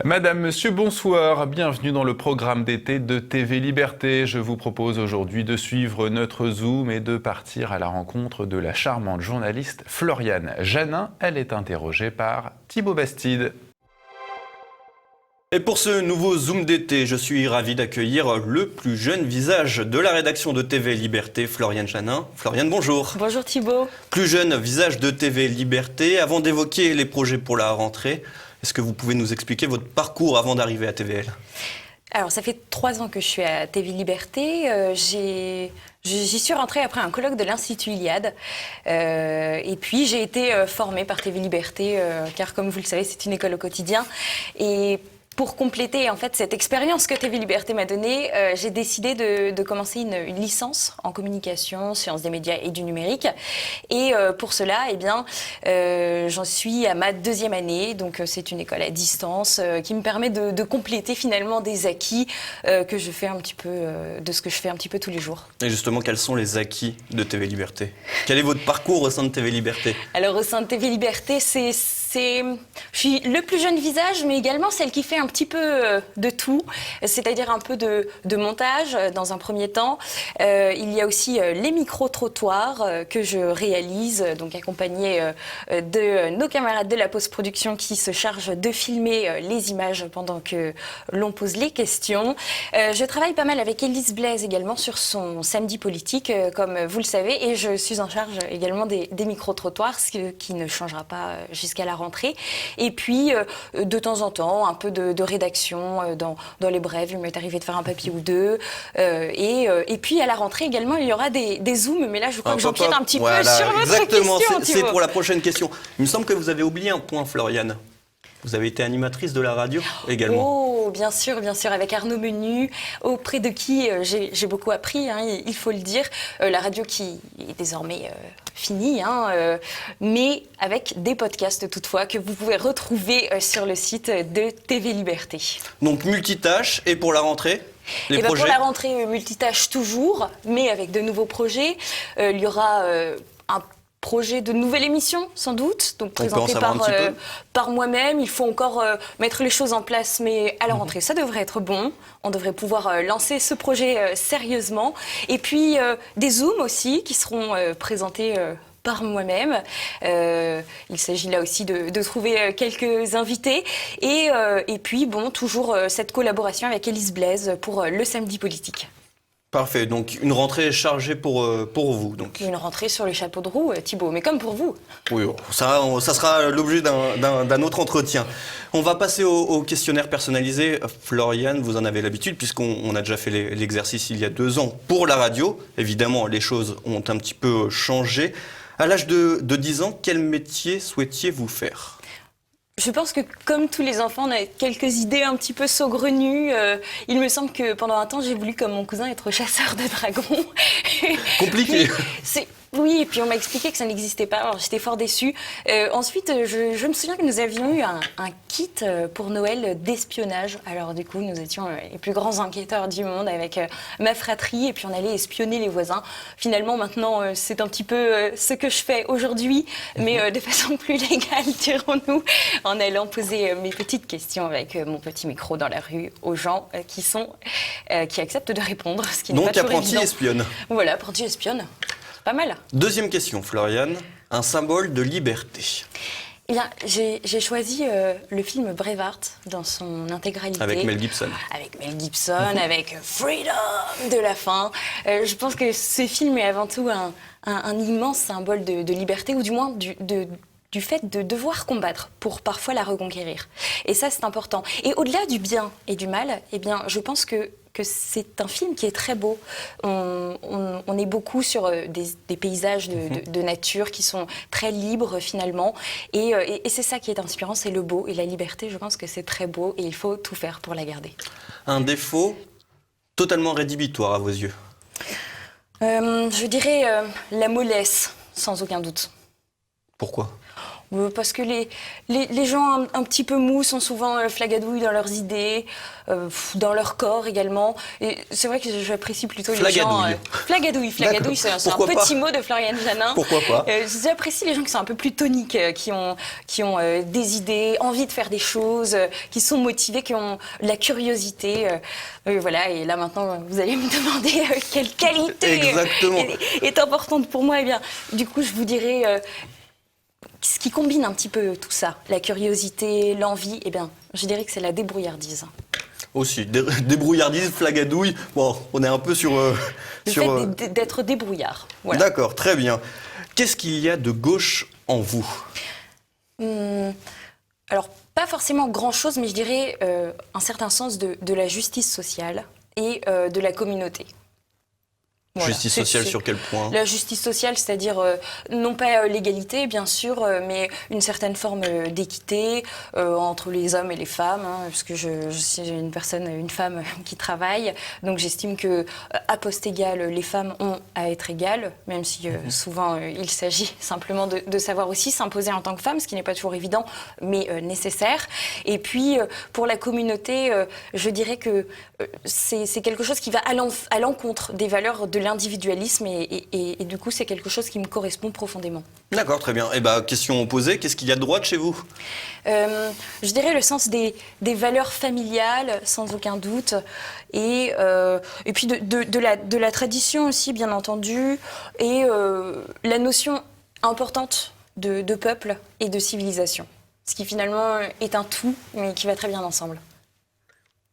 Madame, Monsieur, bonsoir, bienvenue dans le programme d'été de TV Liberté. Je vous propose aujourd'hui de suivre notre Zoom et de partir à la rencontre de la charmante journaliste Floriane Janin. Elle est interrogée par Thibaut Bastide. Et pour ce nouveau Zoom d'été, je suis ravi d'accueillir le plus jeune visage de la rédaction de TV Liberté, Floriane Janin. Floriane, bonjour. Bonjour Thibaut. Plus jeune visage de TV Liberté. Avant d'évoquer les projets pour la rentrée, est-ce que vous pouvez nous expliquer votre parcours avant d'arriver à TVL ? Alors, ça fait 3 ans que je suis à TV Liberté. J'y suis rentrée après un colloque de l'Institut Iliade. Et puis, j'ai été formée par TV Liberté, car comme vous le savez, c'est une école au quotidien. Et pour compléter en fait cette expérience que TV Liberté m'a donnée, j'ai décidé de commencer une licence en communication, sciences des médias et du numérique. Et pour cela, j'en suis à ma 2e année. Donc c'est une école à distance qui me permet de compléter finalement des acquis que je fais un petit peu de ce que je fais un petit peu tous les jours. Et justement, quels sont les acquis de TV Liberté ? Quel est votre parcours au sein de TV Liberté ? Alors au sein de TV Liberté, je suis le plus jeune visage, mais également celle qui fait un petit peu de tout, c'est-à-dire un peu de montage dans un premier temps. Il y a aussi les micro-trottoirs que je réalise, donc accompagnée de nos camarades de la post-production qui se chargent de filmer les images pendant que l'on pose les questions. Je travaille pas mal avec Élise Blaise également sur son samedi politique, comme vous le savez, et je suis en charge également des micro-trottoirs, ce qui ne changera pas jusqu'à la rentrée. Et puis, de temps en temps, un peu de rédaction dans les brèves. Il m'est arrivé de faire un papier ou deux. Et puis, à la rentrée également, il y aura des zooms. Mais là, je crois que j'empiète un petit peu sur votre exactement, question. C'est pour la prochaine question. Il me semble que vous avez oublié un point, Floriane. Vous avez été animatrice de la radio également. Oh, bien sûr, avec Arnaud Menu, auprès de qui j'ai beaucoup appris, il faut le dire. La radio qui est désormais finie, mais avec des podcasts toutefois que vous pouvez retrouver sur le site de TV Liberté. Donc multitâche, et pour la rentrée Pour la rentrée, multitâche toujours, mais avec de nouveaux projets. Il y aura un projet de nouvelle émission, sans doute, donc présenté par moi-même. Il faut encore mettre les choses en place, mais à la rentrée, ça devrait être bon. On devrait pouvoir lancer ce projet sérieusement. Et puis, des Zooms aussi, qui seront présentés par moi-même. Il s'agit là aussi de trouver quelques invités. Et puis, toujours cette collaboration avec Élise Blaise pour le samedi politique. Parfait, donc une rentrée chargée pour vous. Donc. Une rentrée sur les chapeaux de roue, Thibaut, mais comme pour vous. Oui, ça sera l'objet d'un autre entretien. On va passer au questionnaire personnalisé. Floriane, vous en avez l'habitude, puisqu'on a déjà fait l'exercice il y a 2 ans pour la radio. Évidemment, les choses ont un petit peu changé. À l'âge de 10 ans, quel métier souhaitiez-vous faire ? Je pense que comme tous les enfants, on a quelques idées un petit peu saugrenues. Il me semble que pendant un temps, j'ai voulu, comme mon cousin, être chasseur de dragons. Compliqué. Oui, et puis on m'a expliqué que ça n'existait pas, alors j'étais fort déçue. Ensuite, je me souviens que nous avions eu un kit pour Noël d'espionnage. Alors du coup, nous étions les plus grands enquêteurs du monde avec ma fratrie, et puis on allait espionner les voisins. Finalement, maintenant, c'est un petit peu ce que je fais aujourd'hui, mais de façon plus légale, dirons-nous, en allant poser mes petites questions avec mon petit micro dans la rue aux gens qui acceptent de répondre, ce qui n'est pas toujours évident. Donc apprenti espionne. Voilà, apprenti espionne. Pas mal. Deuxième question, Floriane. Un symbole de liberté. Eh bien, j'ai choisi le film Braveheart dans son intégralité. Avec Mel Gibson. Avec Mel Gibson, avec Freedom de la fin. Je pense que ce film est avant tout un immense symbole de liberté, ou du moins du fait de devoir combattre pour parfois la reconquérir. Et ça, c'est important. Et au-delà du bien et du mal, je pense que c'est un film qui est très beau. On est beaucoup sur des paysages de nature qui sont très libres finalement. Et c'est ça qui est inspirant, c'est le beau. Et la liberté, je pense que c'est très beau et il faut tout faire pour la garder. Un défaut totalement rédhibitoire à vos yeux ? Je dirais la mollesse, sans aucun doute. Pourquoi ? Parce que les gens un petit peu mous sont souvent flagadouilles dans leurs idées, dans leur corps également. Et c'est vrai que j'apprécie plutôt les gens... Flagadouille, c'est un petit mot de Floriane Janin. Pourquoi pas? J'apprécie les gens qui sont un peu plus toniques, qui ont des idées, envie de faire des choses, qui sont motivés, qui ont la curiosité. Voilà, et là maintenant, vous allez me demander quelle qualité est importante pour moi. Eh bien, du coup, je vous dirais... ce qui combine un petit peu tout ça, la curiosité, l'envie, eh bien, je dirais que c'est la débrouillardise. Aussi, débrouillardise, flagadouille, bon, on est un peu sur... Le fait d'être débrouillard. Voilà. D'accord, très bien. Qu'est-ce qu'il y a de gauche en vous? Alors, pas forcément grand-chose, mais je dirais un certain sens de la justice sociale et de la communauté. Voilà. Justice sociale sur quel point? La justice sociale, c'est-à-dire non pas l'égalité, bien sûr, mais une certaine forme d'équité entre les hommes et les femmes, hein, parce que je suis une femme qui travaille, donc j'estime que à poste égal, les femmes ont à être égales, même si souvent il s'agit simplement de savoir aussi s'imposer en tant que femme, ce qui n'est pas toujours évident, mais nécessaire. Et puis pour la communauté, je dirais que c'est quelque chose qui va à l'encontre des valeurs de l'individualisme et du coup c'est quelque chose qui me correspond profondément. D'accord, très bien. Et question opposée, qu'est-ce qu'il y a de droite chez vous? Je dirais le sens des valeurs familiales, sans aucun doute, et puis de la tradition aussi, bien entendu, et la notion importante de peuple et de civilisation, ce qui finalement est un tout, mais qui va très bien ensemble.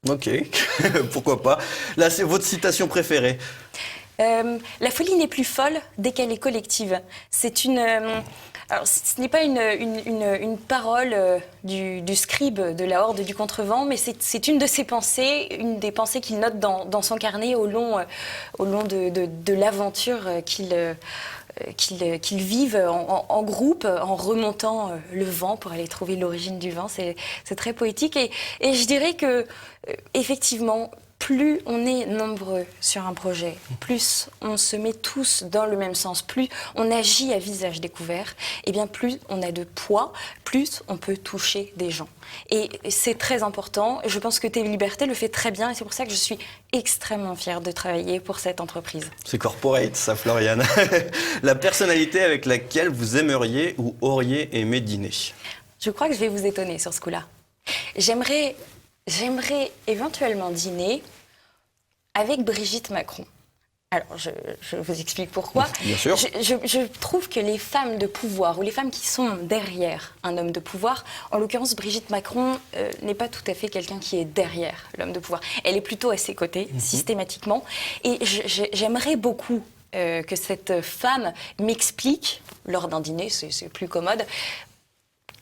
Ok, pourquoi pas. Là, c'est votre citation préférée. La folie n'est plus folle dès qu'elle est collective. C'est alors, ce n'est pas une parole du scribe de la Horde du Contrevent, mais c'est une de ses pensées, une des pensées qu'il note dans son carnet au long de l'aventure qu'ils vivent en groupe, en remontant le vent pour aller trouver l'origine du vent. C'est très poétique et je dirais que effectivement, plus on est nombreux sur un projet, plus on se met tous dans le même sens, plus on agit à visage découvert, et bien plus on a de poids, plus on peut toucher des gens. Et c'est très important, et je pense que TV Liberté le fait très bien, et c'est pour ça que je suis extrêmement fière de travailler pour cette entreprise. C'est corporate ça, Floriane. La personnalité avec laquelle vous aimeriez ou auriez aimé dîner? Je crois que je vais vous étonner sur ce coup-là. J'aimerais éventuellement dîner avec Brigitte Macron. Alors, je vous explique pourquoi. Bien sûr. Je trouve que les femmes de pouvoir, ou les femmes qui sont derrière un homme de pouvoir, en l'occurrence Brigitte Macron n'est pas tout à fait quelqu'un qui est derrière l'homme de pouvoir. Elle est plutôt à ses côtés, systématiquement. Et j'aimerais beaucoup que cette femme m'explique, lors d'un dîner, c'est plus commode,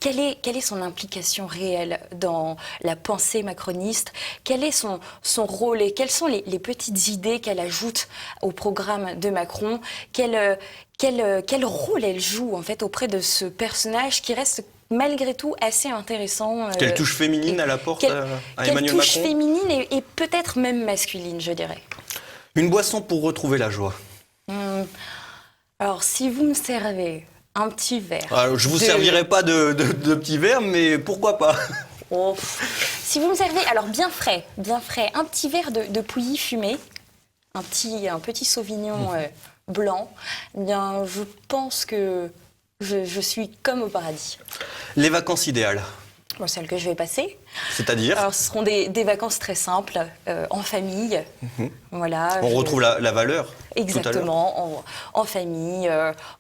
quelle est son implication réelle dans la pensée macroniste? Quel est son rôle et quelles sont les petites idées qu'elle ajoute au programme de Macron? Quel rôle elle joue en fait auprès de ce personnage qui reste malgré tout assez intéressant? Quelle touche féminine elle apporte à Emmanuel Macron? Quelle touche féminine et peut-être même masculine, je dirais. Une boisson pour retrouver la joie? Alors, si vous me servez un petit verre. Alors, je ne vous servirai pas de petits verres, mais pourquoi pas? Oh. Si vous me servez, alors bien frais, un petit verre de Pouilly fumé, un petit Sauvignon blanc, eh bien, je pense que je suis comme au paradis. Les vacances idéales? Bon, celles que je vais passer. C'est-à-dire? Alors, ce seront des vacances très simples, en famille. Voilà. On retrouve la valeur. Exactement, en famille,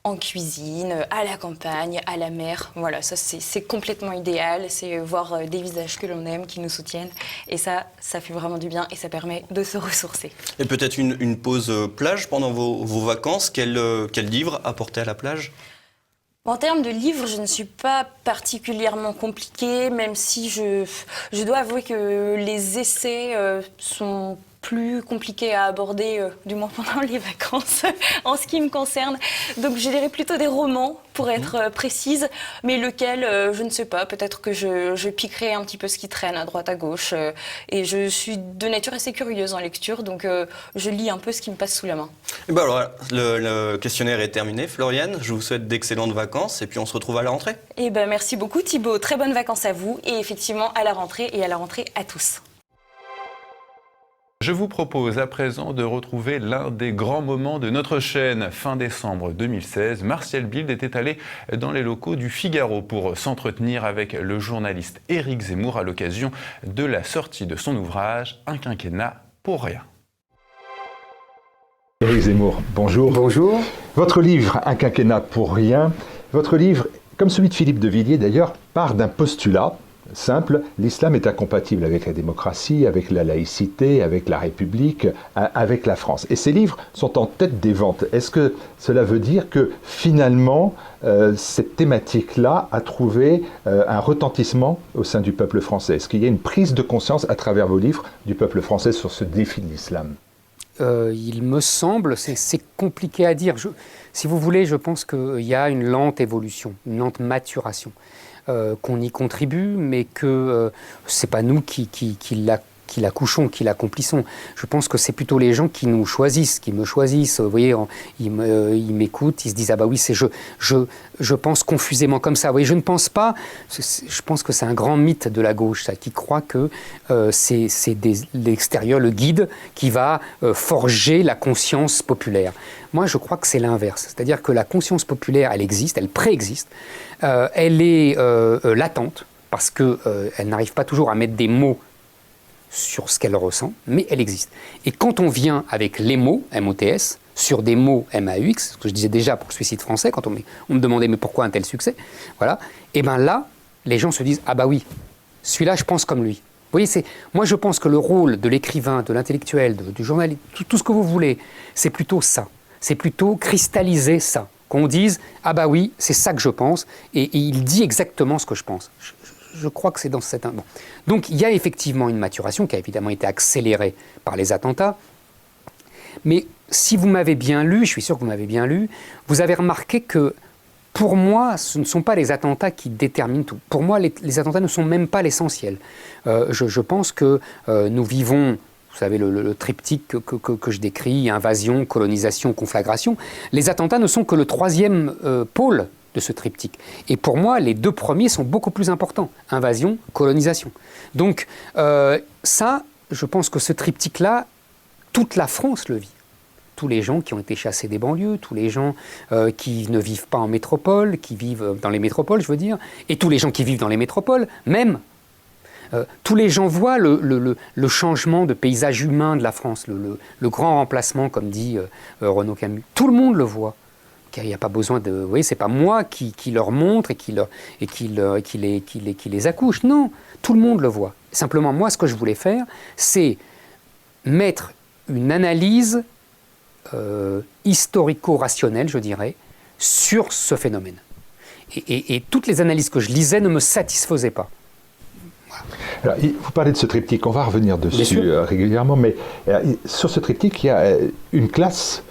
en cuisine, à la campagne, à la mer. Voilà, ça c'est complètement idéal. C'est voir des visages que l'on aime, qui nous soutiennent. Et ça fait vraiment du bien et ça permet de se ressourcer. Et peut-être une pause plage pendant vos vacances. Quel livre apporter à la plage? En termes de livres, je ne suis pas particulièrement compliquée, même si je dois avouer que les essais sont plus compliqué à aborder, du moins pendant les vacances, en ce qui me concerne. Donc je dirais plutôt des romans, pour être précise, mais lequel, je ne sais pas, peut-être que je piquerai un petit peu ce qui traîne à droite, à gauche, et je suis de nature assez curieuse en lecture, donc je lis un peu ce qui me passe sous la main. Et ben alors, le questionnaire est terminé, Floriane, je vous souhaite d'excellentes vacances, et puis on se retrouve à la rentrée. Et ben merci beaucoup Thibaut, très bonnes vacances à vous, et effectivement à la rentrée, et à la rentrée à tous. Je vous propose à présent de retrouver l'un des grands moments de notre chaîne. Fin décembre 2016, Martial Bild était allé dans les locaux du Figaro pour s'entretenir avec le journaliste Éric Zemmour à l'occasion de la sortie de son ouvrage « Un quinquennat pour rien ». Éric Zemmour, bonjour. Bonjour. Votre livre « Un quinquennat pour rien », votre livre, comme celui de Philippe de Villiers d'ailleurs, part d'un postulat simple, l'islam est incompatible avec la démocratie, avec la laïcité, avec la République, avec la France. Et ces livres sont en tête des ventes. Est-ce que cela veut dire que finalement, cette thématique-là a trouvé un retentissement au sein du peuple français? Est-ce qu'il y a une prise de conscience à travers vos livres du peuple français sur ce défi de l'islam? Il me semble, c'est compliqué à dire. Si vous voulez, je pense qu'il y a une lente évolution, une lente maturation. Qu'on y contribue, mais que c'est pas nous qui l'accouchons, qui l'accomplissons. Je pense que c'est plutôt les gens qui nous choisissent, qui me choisissent. Vous voyez, ils m'écoutent, ils se disent ah bah oui, c'est je pense confusément comme ça. Vous voyez, je ne pense pas. Je pense que c'est un grand mythe de la gauche, ça, qui croit que c'est l'extérieur, le guide, qui va forger la conscience populaire. Moi, je crois que c'est l'inverse. C'est-à-dire que la conscience populaire, elle existe, elle préexiste. Elle est latente, parce qu'elle n'arrive pas toujours à mettre des mots sur ce qu'elle ressent, mais elle existe. Et quand on vient avec les mots, M-O-T-S, sur des mots M-A-U-X, ce que je disais déjà pour le suicide français, quand on me demandait mais pourquoi un tel succès, voilà, et bien là, les gens se disent ah bah oui, celui-là je pense comme lui. Vous voyez, moi je pense que le rôle de l'écrivain, de l'intellectuel, du journaliste, tout ce que vous voulez, c'est plutôt ça. C'est plutôt cristalliser ça. Qu'on dise ah bah oui, c'est ça que je pense, et il dit exactement ce que je pense. Je crois que c'est dans cet... Bon. Donc il y a effectivement une maturation qui a évidemment été accélérée par les attentats. Mais si vous m'avez bien lu, je suis sûr que vous m'avez bien lu, vous avez remarqué que pour moi, ce ne sont pas les attentats qui déterminent tout. Pour moi, les attentats ne sont même pas l'essentiel. Je pense que nous vivons... Vous savez, le triptyque que je décris, invasion, colonisation, conflagration. Les attentats ne sont que le troisième pôle de ce triptyque. Et pour moi, les deux premiers sont beaucoup plus importants. Invasion, colonisation. Donc, ça, je pense que ce triptyque-là, toute la France le vit. Tous les gens qui ont été chassés des banlieues, tous les gens qui ne vivent pas en métropole, qui vivent dans les métropoles, je veux dire, et tous les gens qui vivent dans les métropoles, même. Tous les gens voient le changement de paysage humain de la France, le grand remplacement, comme dit Renaud Camus. Tout le monde le voit. Il n'y a pas besoin de... Vous voyez, c'est pas moi qui leur montre et qui les accouche. Non, tout le monde le voit. Simplement, moi, ce que je voulais faire, c'est mettre une analyse historico-rationnelle, je dirais, sur ce phénomène. Et toutes les analyses que je lisais ne me satisfaisaient pas. Alors, vous parlez de ce triptyque, on va revenir dessus régulièrement, mais sur ce triptyque, il y a une classe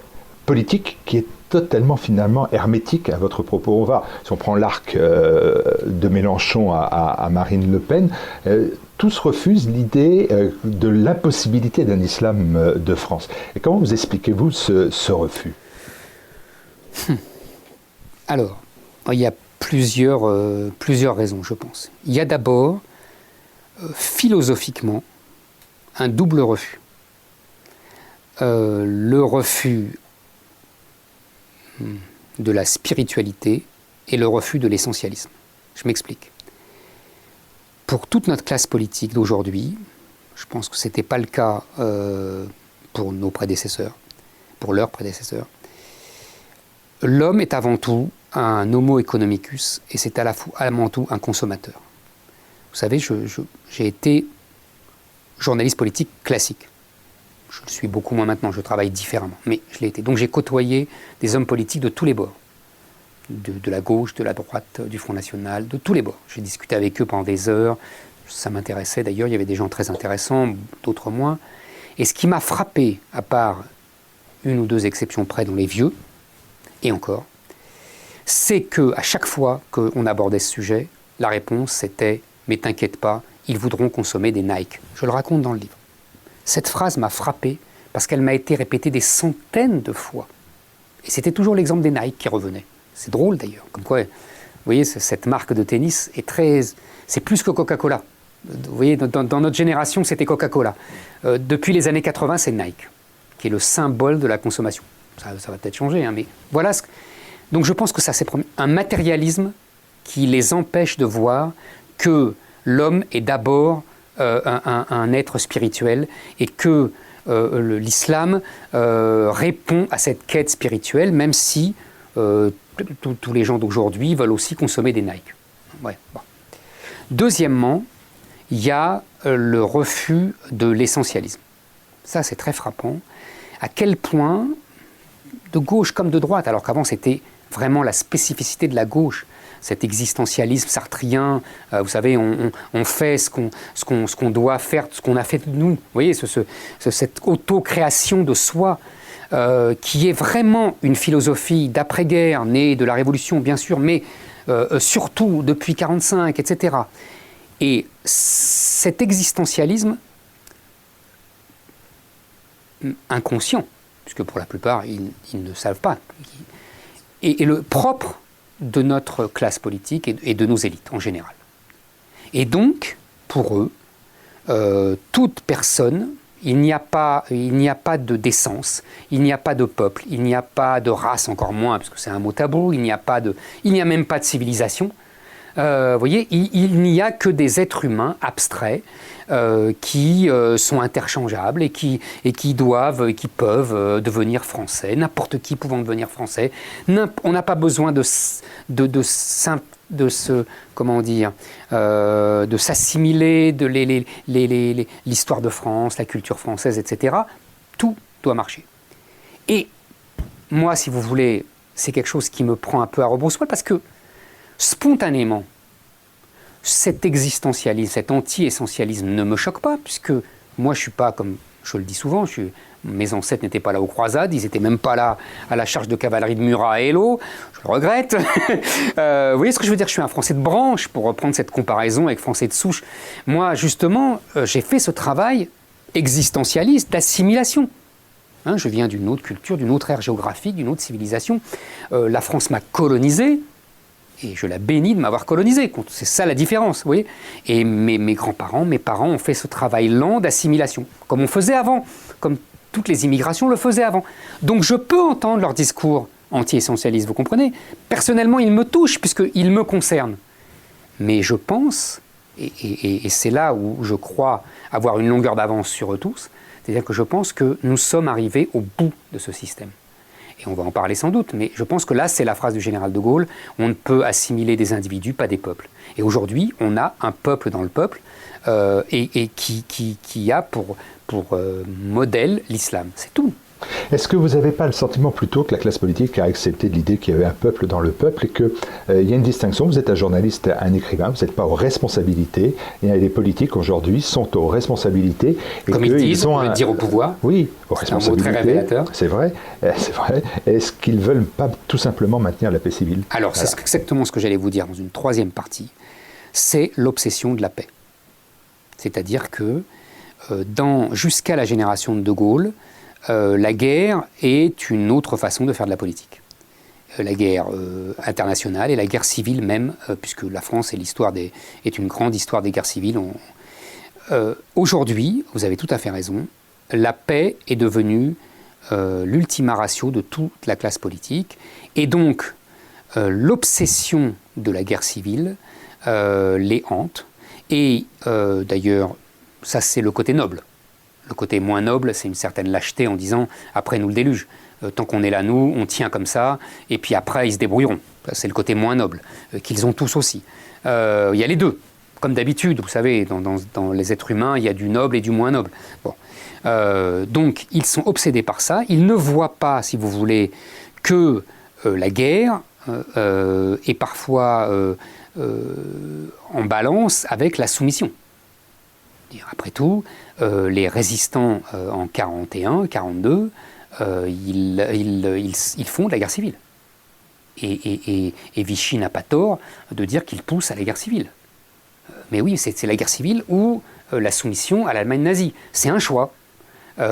politique qui est totalement finalement hermétique à votre propos. Si on prend l'arc de Mélenchon à Marine Le Pen, tous refusent l'idée de l'impossibilité d'un islam de France. Et comment vous expliquez-vous ce refus? Alors, il y a plusieurs raisons, je pense. Il y a d'abord, philosophiquement, un double refus. Le refus de la spiritualité et le refus de l'essentialisme. Je m'explique. Pour toute notre classe politique d'aujourd'hui, je pense que ce n'était pas le cas pour nos prédécesseurs, pour leurs prédécesseurs, l'homme est avant tout un homo economicus et c'est avant tout un consommateur. Vous savez, j'ai été journaliste politique classique. Je le suis beaucoup moins maintenant, je travaille différemment, mais je l'ai été. Donc j'ai côtoyé des hommes politiques de tous les bords, de la gauche, de la droite, du Front National, de tous les bords. J'ai discuté avec eux pendant des heures, ça m'intéressait d'ailleurs, il y avait des gens très intéressants, d'autres moins. Et ce qui m'a frappé, à part une ou deux exceptions près dans les vieux, et encore, c'est qu'à chaque fois qu'on abordait ce sujet, la réponse c'était « mais t'inquiète pas, ils voudront consommer des Nike ». Je le raconte dans le livre. Cette phrase m'a frappé parce qu'elle m'a été répétée des centaines de fois. Et c'était toujours l'exemple des Nike qui revenait. C'est drôle d'ailleurs, comme quoi, vous voyez, cette marque de tennis est c'est plus que Coca-Cola. Vous voyez, dans notre génération, c'était Coca-Cola. Depuis les années 80, c'est Nike, qui est le symbole de la consommation. Ça va peut-être changer, hein, mais voilà. Donc je pense que ça, c'est un matérialisme qui les empêche de voir que l'homme est d'abord un être spirituel et que l'islam répond à cette quête spirituelle, même si tous les gens d'aujourd'hui veulent aussi consommer des Nike. Ouais, bon. Deuxièmement, il y a le refus de l'essentialisme. Ça, c'est très frappant. À quel point, de gauche comme de droite, alors qu'avant c'était vraiment la spécificité de la gauche, cet existentialisme sartrien, vous savez, on fait ce qu'on doit faire, ce qu'on a fait de nous. Vous voyez, cette auto-création de soi, qui est vraiment une philosophie d'après-guerre, née de la Révolution, bien sûr, mais surtout depuis 1945, etc. Et cet existentialisme inconscient, puisque pour la plupart, ils ne savent pas, est le propre de notre classe politique et de nos élites en général. Et donc, pour eux, toute personne, il n'y a pas de décence, il n'y a pas de peuple, il n'y a pas de race, encore moins, parce que c'est un mot tabou, il n'y a même pas de civilisation. Vous voyez, il n'y a que des êtres humains abstraits qui sont interchangeables et qui peuvent devenir français, n'importe qui pouvant devenir français. On n'a pas besoin de s'assimiler de l'histoire de France, la culture française, etc. Tout doit marcher. Et moi, si vous voulez, c'est quelque chose qui me prend un peu à rebrousse-poil parce que spontanément, cet existentialisme, cet anti-essentialisme ne me choque pas, puisque moi je ne suis pas, comme je le dis souvent, mes ancêtres n'étaient pas là aux croisades, ils n'étaient même pas là à la charge de cavalerie de Murat et Hello, je le regrette. Vous voyez ce que je veux dire, je suis un Français de branche, pour reprendre cette comparaison avec Français de souche. Moi, justement, j'ai fait ce travail existentialiste d'assimilation. Hein, je viens d'une autre culture, d'une autre ère géographique, d'une autre civilisation. La France m'a colonisé, et je la bénis de m'avoir colonisé. C'est ça la différence, vous voyez. Et mes grands-parents, mes parents ont fait ce travail lent d'assimilation, comme on faisait avant, comme toutes les immigrations le faisaient avant. Donc je peux entendre leur discours anti-essentialiste, vous comprenez. Personnellement, il me touche, puisqu'il me concerne. Mais je pense, et c'est là où je crois avoir une longueur d'avance sur eux tous, c'est-à-dire que je pense que nous sommes arrivés au bout de ce système. Et on va en parler sans doute, mais je pense que là, c'est la phrase du général de Gaulle, on ne peut assimiler des individus, pas des peuples. Et aujourd'hui, on a un peuple dans le peuple, et qui a pour modèle l'islam. C'est tout. Est-ce que vous n'avez pas le sentiment plutôt que la classe politique a accepté de l'idée qu'il y avait un peuple dans le peuple et qu'il y a une distinction? Vous êtes un journaliste, un écrivain, vous n'êtes pas aux responsabilités, et les politiques aujourd'hui sont aux responsabilités. Et comme ils disent, on veut dire au pouvoir. Oui, aux responsabilités. C'est un mot très révélateur. C'est vrai. Est-ce qu'ils ne veulent pas tout simplement maintenir la paix civile? Alors, voilà. C'est exactement ce que j'allais vous dire dans une troisième partie. C'est l'obsession de la paix. C'est-à-dire que jusqu'à la génération de De Gaulle, la guerre est une autre façon de faire de la politique. La guerre internationale et la guerre civile même, puisque la France est une grande histoire des guerres civiles. Aujourd'hui, vous avez tout à fait raison, la paix est devenue l'ultima ratio de toute la classe politique. Et donc, l'obsession de la guerre civile les hante. Et d'ailleurs, ça c'est le côté noble. Le côté moins noble, c'est une certaine lâcheté en disant « après nous le déluge ». Tant qu'on est là, nous, on tient comme ça, et puis après, ils se débrouilleront. C'est le côté moins noble, qu'ils ont tous aussi. Il y a les deux. Comme d'habitude, vous savez, dans les êtres humains, il y a du noble et du moins noble. Bon. Donc, ils sont obsédés par ça. Ils ne voient pas, si vous voulez, que la guerre est parfois en balance avec la soumission. Après tout, les résistants en 41, 42, ils font de la guerre civile. Et Vichy n'a pas tort de dire qu'il pousse à la guerre civile. Mais oui, c'est la guerre civile ou la soumission à l'Allemagne nazie. C'est un choix. Si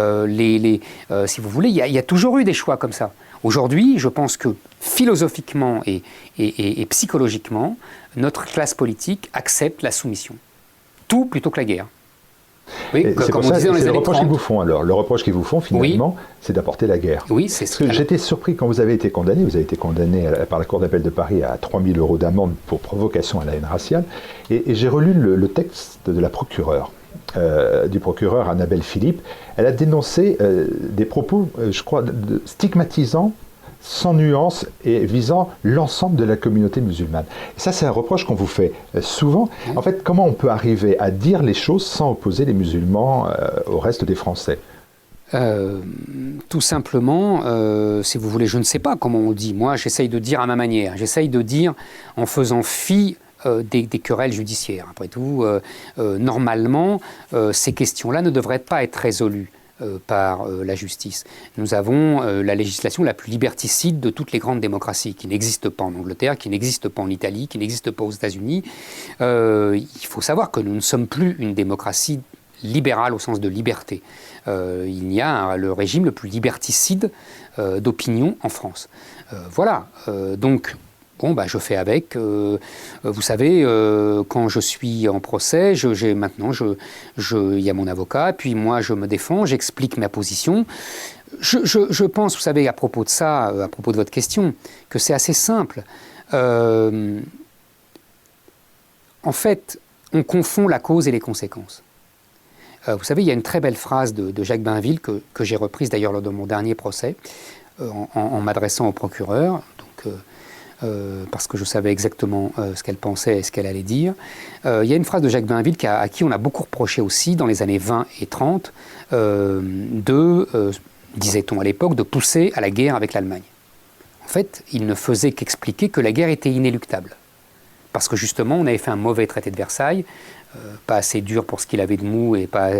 vous voulez, il y a toujours eu des choix comme ça. Aujourd'hui, je pense que philosophiquement et psychologiquement, notre classe politique accepte la soumission. Tout plutôt que la guerre. Oui, comme on disait dans les années 30. C'est le reproche qu'ils vous font alors. Le reproche qu'ils vous font finalement, c'est d'apporter la guerre. Oui, c'est ce que j'étais surpris quand vous avez été condamné. Vous avez été condamné par la Cour d'appel de Paris à 3 000 € d'amende pour provocation à la haine raciale. Et j'ai relu le texte de la procureure. Du procureur Annabelle Philippe. Elle a dénoncé des propos, je crois, stigmatisants, sans nuance et visant l'ensemble de la communauté musulmane. Et ça, c'est un reproche qu'on vous fait souvent. En fait, comment on peut arriver à dire les choses sans opposer les musulmans au reste des Français ? Tout simplement, si vous voulez, je ne sais pas comment on dit. Moi, j'essaye de dire à ma manière. J'essaye de dire en faisant fi des querelles judiciaires. Après tout, normalement, ces questions-là ne devraient pas être résolues par la justice. Nous avons la législation la plus liberticide de toutes les grandes démocraties, qui n'existe pas en Angleterre, qui n'existe pas en Italie, qui n'existe pas aux États-Unis. Il faut savoir que nous ne sommes plus une démocratie libérale au sens de liberté. Il y a le régime le plus liberticide d'opinion en France. Voilà. Donc, bon, je fais avec. Vous savez, quand je suis en procès, il y a mon avocat, puis moi je me défends, j'explique ma position. Je pense, vous savez, à propos de ça, à propos de votre question, que c'est assez simple. En fait, on confond la cause et les conséquences. Vous savez, il y a une très belle phrase de Jacques Bainville que j'ai reprise d'ailleurs lors de mon dernier procès, en m'adressant au procureur. Donc, parce que je savais exactement ce qu'elle pensait et ce qu'elle allait dire. Il y a une phrase de Jacques Bainville à qui on a beaucoup reproché aussi dans les années 20 et 30 disait-on à l'époque, de pousser à la guerre avec l'Allemagne. En fait, il ne faisait qu'expliquer que la guerre était inéluctable. Parce que justement, on avait fait un mauvais traité de Versailles, pas assez dur pour ce qu'il avait de mou et pas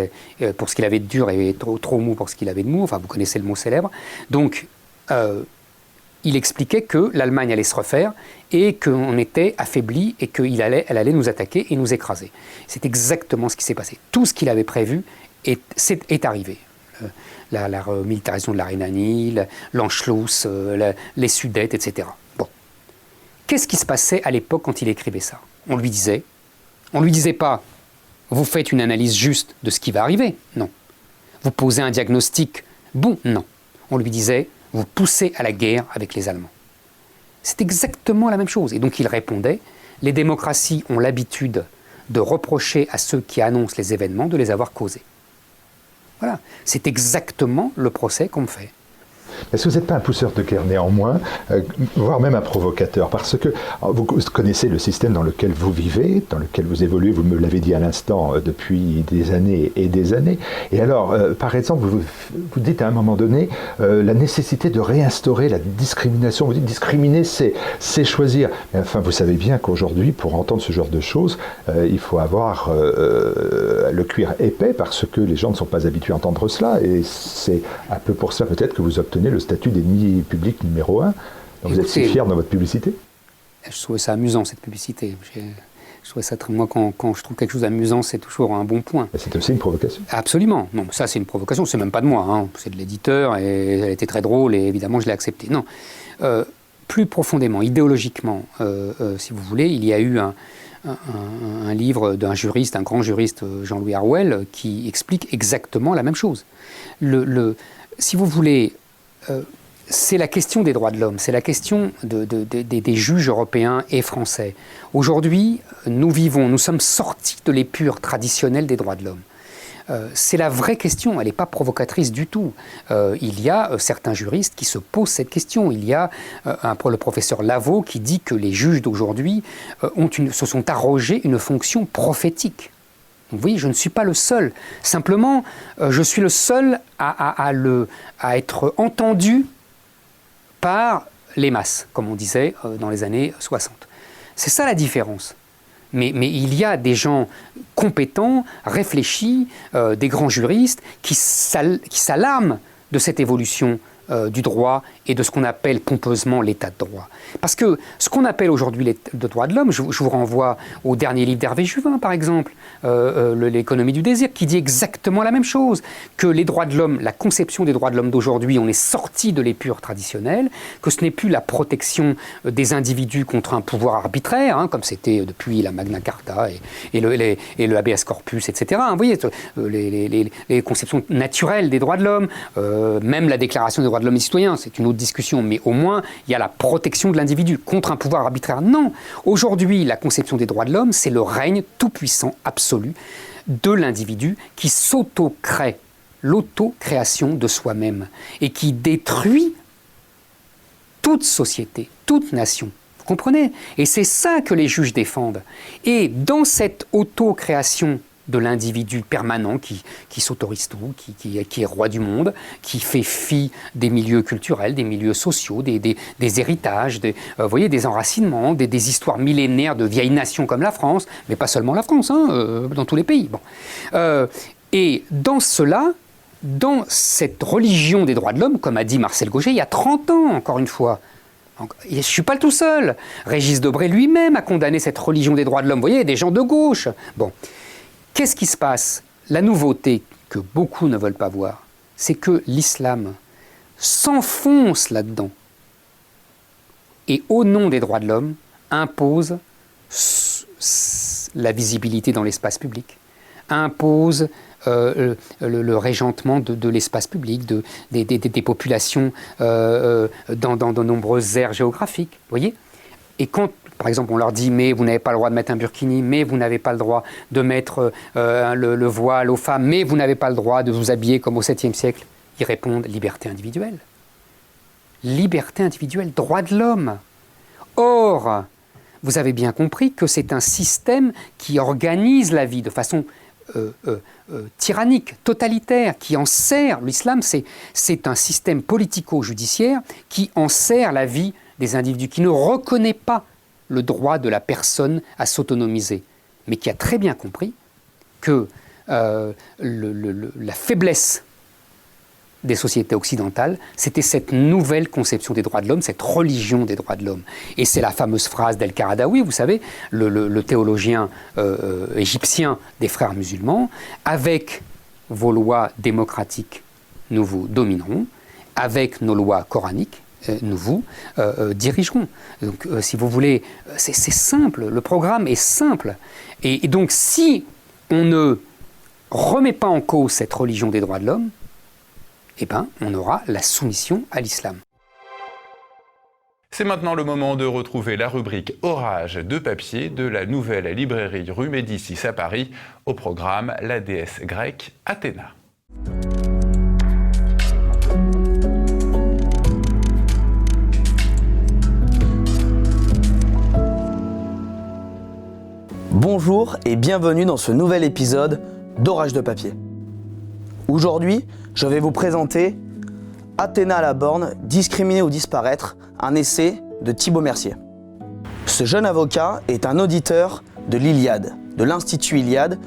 pour ce qu'il avait de dur et trop mou pour ce qu'il avait de mou. Enfin, vous connaissez le mot célèbre. Donc, il expliquait que l'Allemagne allait se refaire et qu'on était affaibli et qu'elle allait nous attaquer et nous écraser. C'est exactement ce qui s'est passé. Tout ce qu'il avait prévu est arrivé. La remilitarisation de la Rhénanie, l'Anschluss, les Sudètes, etc. Bon. Qu'est-ce qui se passait à l'époque quand il écrivait ça ? On lui disait pas « vous faites une analyse juste de ce qui va arriver ». Non. Vous posez un diagnostic bon ? Non. On lui disait « vous poussez à la guerre avec les Allemands ». C'est exactement la même chose. Et donc il répondait « les démocraties ont l'habitude de reprocher à ceux qui annoncent les événements de les avoir causés ». Voilà, c'est exactement le procès qu'on me fait. Est-ce que vous n'êtes pas un pousseur de guerre néanmoins, voire même un provocateur ? Parce que vous connaissez le système dans lequel vous vivez, dans lequel vous évoluez, vous me l'avez dit à l'instant, depuis des années et des années. Et alors, par exemple, vous dites à un moment donné la nécessité de réinstaurer la discrimination. Vous dites discriminer, c'est choisir. Mais enfin, vous savez bien qu'aujourd'hui, pour entendre ce genre de choses, il faut avoir le cuir épais parce que les gens ne sont pas habitués à entendre cela. Et c'est un peu pour ça peut-être que vous obtenez le statut d'ennemi public numéro 1. Vous êtes si fier dans votre publicité ? Je trouvais ça amusant, cette publicité. Je trouvais ça moi, quand je trouve quelque chose amusant, c'est toujours un bon point. C'est aussi une provocation. Absolument. Non, ça, c'est une provocation. C'est même pas de moi. Hein. C'est de l'éditeur et elle était très drôle et évidemment, je l'ai acceptée. Non. Plus profondément, idéologiquement, si vous voulez, il y a eu un livre d'un juriste, un grand juriste, Jean-Louis Harwell, qui explique exactement la même chose. Si vous voulez, c'est la question des droits de l'homme, c'est la question des juges européens et français. Aujourd'hui, nous sommes sortis de l'épure traditionnelle des droits de l'homme. C'est la vraie question, elle n'est pas provocatrice du tout. Il y a certains juristes qui se posent cette question. Il y a le professeur Lavaux qui dit que les juges d'aujourd'hui se sont arrogés une fonction prophétique. Vous voyez, je ne suis pas le seul. Simplement, je suis le seul à être entendu par les masses, comme on disait dans les années 60. C'est ça la différence. mais il y a des gens compétents, réfléchis, des grands juristes qui s'alarment de cette évolution du droit et de ce qu'on appelle pompeusement l'état de droit. Parce que ce qu'on appelle aujourd'hui l'état de droit de l'homme, je vous renvoie au dernier livre d'Hervé Juvin, par exemple, L'économie du désir, qui dit exactement la même chose, que les droits de l'homme, la conception des droits de l'homme d'aujourd'hui, on est sorti de l'épure traditionnelle, que ce n'est plus la protection des individus contre un pouvoir arbitraire, hein, comme c'était depuis la Magna Carta et le habeas corpus, etc. Vous voyez, les conceptions naturelles des droits de l'homme, même la déclaration des droits de l'homme et citoyens, c'est une autre discussion, mais au moins, il y a la protection de l'individu contre un pouvoir arbitraire. Non, aujourd'hui, la conception des droits de l'homme, c'est le règne tout-puissant, absolu, de l'individu qui s'auto-crée, l'auto-création de soi-même, et qui détruit toute société, toute nation. Vous comprenez? Et c'est ça que les juges défendent. Et dans cette auto-création de l'individu permanent qui s'autorise tout, qui est roi du monde, qui fait fi des milieux culturels, des milieux sociaux, des héritages, vous voyez, des enracinements, des histoires millénaires de vieilles nations comme la France, mais pas seulement la France, hein, dans tous les pays. Bon. Et dans cela, dans cette religion des droits de l'homme, comme a dit Marcel Gauger il y a 30 ans, encore une fois, je ne suis pas le tout seul, Régis Debray lui-même a condamné cette religion des droits de l'homme, vous voyez, des gens de gauche. Bon. Qu'est-ce qui se passe? La nouveauté que beaucoup ne veulent pas voir, c'est que l'islam s'enfonce là-dedans et, au nom des droits de l'homme, impose la visibilité dans l'espace public, impose le régentement de l'espace public, des populations dans de nombreuses aires géographiques. Vous voyez? Et quand, par exemple, on leur dit « mais vous n'avez pas le droit de mettre un burkini, mais vous n'avez pas le droit de mettre le voile aux femmes, mais vous n'avez pas le droit de vous habiller comme au 7e siècle », ils répondent « liberté individuelle ». Liberté individuelle, droit de l'homme. Or, vous avez bien compris que c'est un système qui organise la vie de façon tyrannique, totalitaire, qui enserre, l'islam c'est un système politico-judiciaire qui enserre la vie des individus, qui ne reconnaît pas le droit de la personne à s'autonomiser, mais qui a très bien compris que la faiblesse des sociétés occidentales, c'était cette nouvelle conception des droits de l'homme, cette religion des droits de l'homme. Et c'est la fameuse phrase d'El-Qaradawi, vous savez, le théologien égyptien des frères musulmans, « Avec vos lois démocratiques, nous vous dominerons, avec nos lois coraniques, nous vous dirigerons. » Donc, si vous voulez, c'est simple, le programme est simple. Et donc, si on ne remet pas en cause cette religion des droits de l'homme, eh bien, on aura la soumission à l'islam. C'est maintenant le moment de retrouver la rubrique Orage de papier de la nouvelle librairie rue Médicis à Paris, au programme la déesse grecque Athéna. Bonjour et bienvenue dans ce nouvel épisode d'Orage de papier. Aujourd'hui, je vais vous présenter Athéna à la borne, discriminer ou disparaître, un essai de Thibaut Mercier. Ce jeune avocat est un auditeur de l'Iliade, de l'Institut Iliade,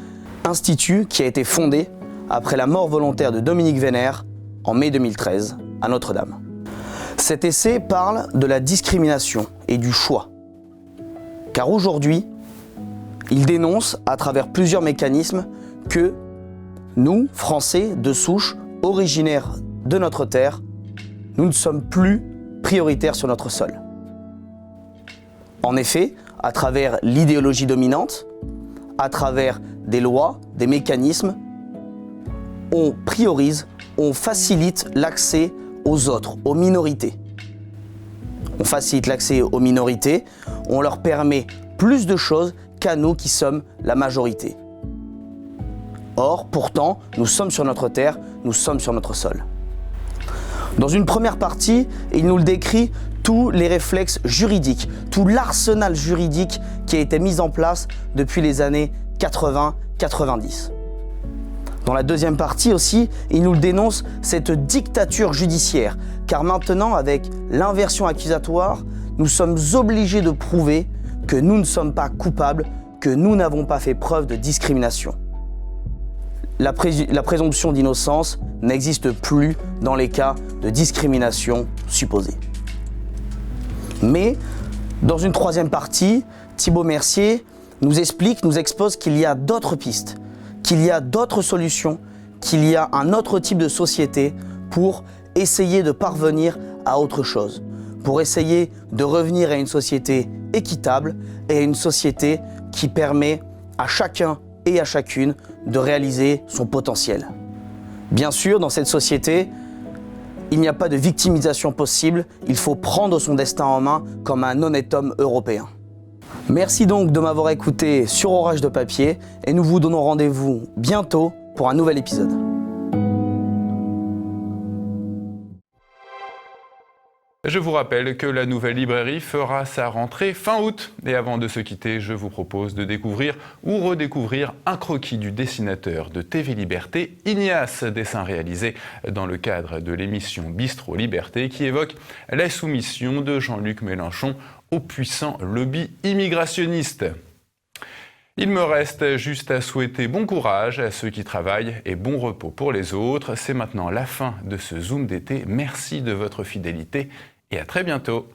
institut qui a été fondé après la mort volontaire de Dominique Vénère en mai 2013 à Notre-Dame. Cet essai parle de la discrimination et du choix. Car aujourd'hui, il dénonce à travers plusieurs mécanismes que nous, Français de souche, originaires de notre terre, nous ne sommes plus prioritaires sur notre sol. En effet, à travers l'idéologie dominante, à travers des lois, des mécanismes, on priorise, on facilite l'accès aux autres, aux minorités. On facilite l'accès aux minorités, on leur permet plus de choses qu'à nous qui sommes la majorité. Or, pourtant, nous sommes sur notre terre, nous sommes sur notre sol. Dans une première partie, il nous le décrit tous les réflexes juridiques, tout l'arsenal juridique qui a été mis en place depuis les années 80-90. Dans la deuxième partie aussi, il nous dénonce cette dictature judiciaire, car maintenant, avec l'inversion accusatoire, nous sommes obligés de prouver que nous ne sommes pas coupables, que nous n'avons pas fait preuve de discrimination. La présomption d'innocence n'existe plus dans les cas de discrimination supposée. Mais, dans une troisième partie, Thibaut Mercier nous expose qu'il y a d'autres pistes, qu'il y a d'autres solutions, qu'il y a un autre type de société pour essayer de parvenir à autre chose, pour essayer de revenir à une société équitable et à une société qui permet à chacun et à chacune de réaliser son potentiel. Bien sûr, dans cette société, il n'y a pas de victimisation possible, il faut prendre son destin en main comme un honnête homme européen. Merci donc de m'avoir écouté sur Orage de papier et nous vous donnons rendez-vous bientôt pour un nouvel épisode. Je vous rappelle que la nouvelle librairie fera sa rentrée fin août. Et avant de se quitter, je vous propose de découvrir ou redécouvrir un croquis du dessinateur de TV Liberté, Ignace, dessin réalisé dans le cadre de l'émission Bistro Liberté qui évoque la soumission de Jean-Luc Mélenchon au puissant lobby immigrationniste. Il me reste juste à souhaiter bon courage à ceux qui travaillent et bon repos pour les autres. C'est maintenant la fin de ce Zoom d'été. Merci de votre fidélité et à très bientôt.